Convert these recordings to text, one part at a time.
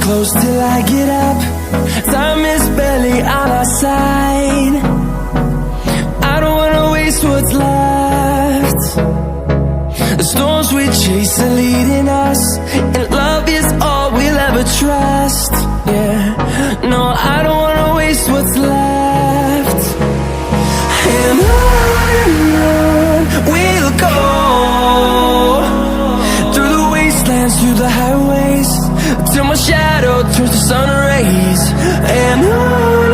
close till I get up. Time is barely on our side. I don't wanna waste what's left. The storms we chase are leading us, and love is all we'll ever trust. Yeah, no, I don't wanna waste what's left. And on we'll go, through the wastelands, through the highways, till my shadow turns to sun rays. And on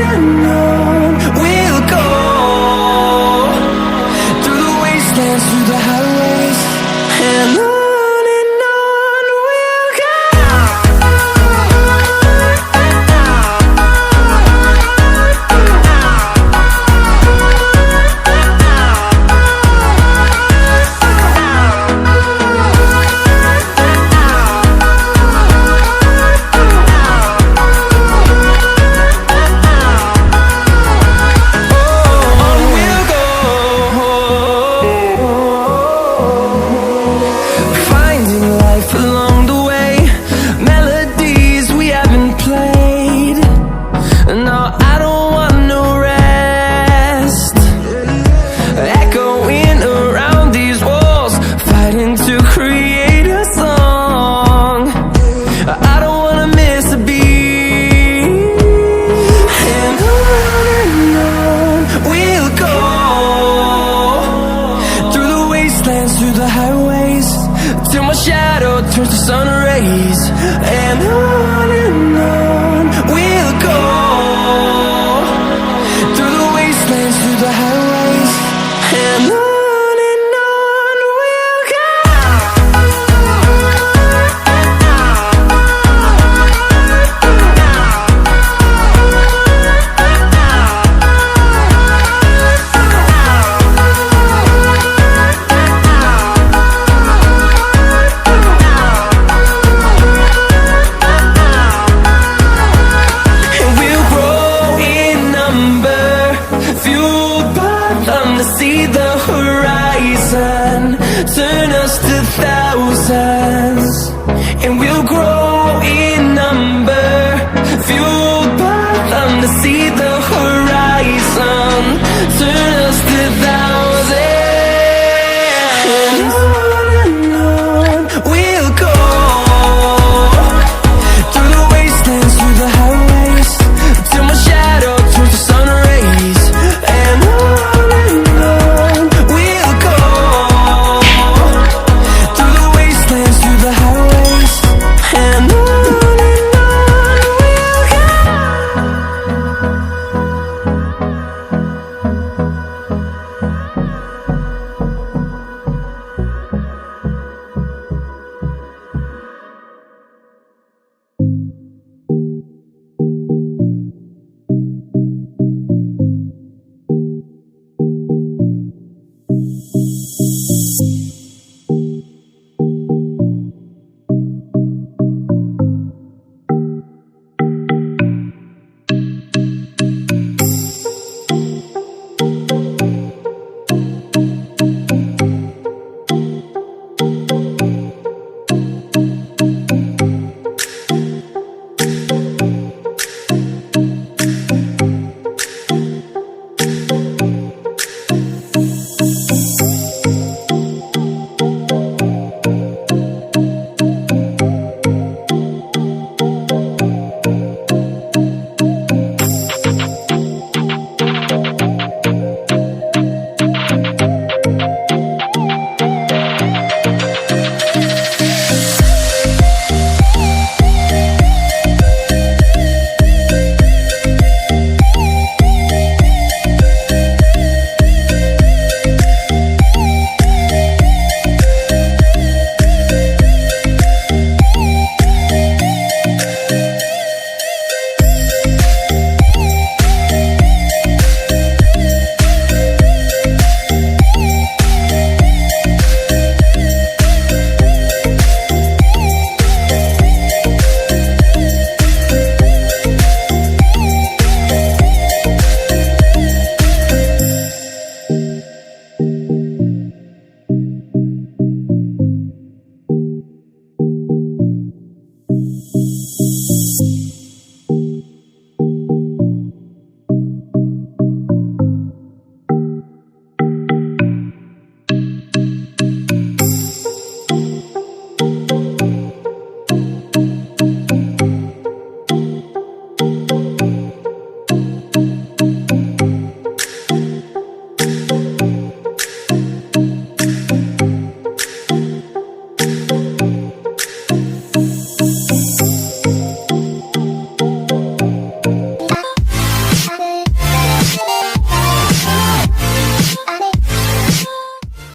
we'll go, through the wastelands, through the highways, and on we'll go. Through the highways, till my shadow turns to sun rays. And on we'll go, through the wastelands, through the highways, and on we'll go. See the horizon, turn us to thousands.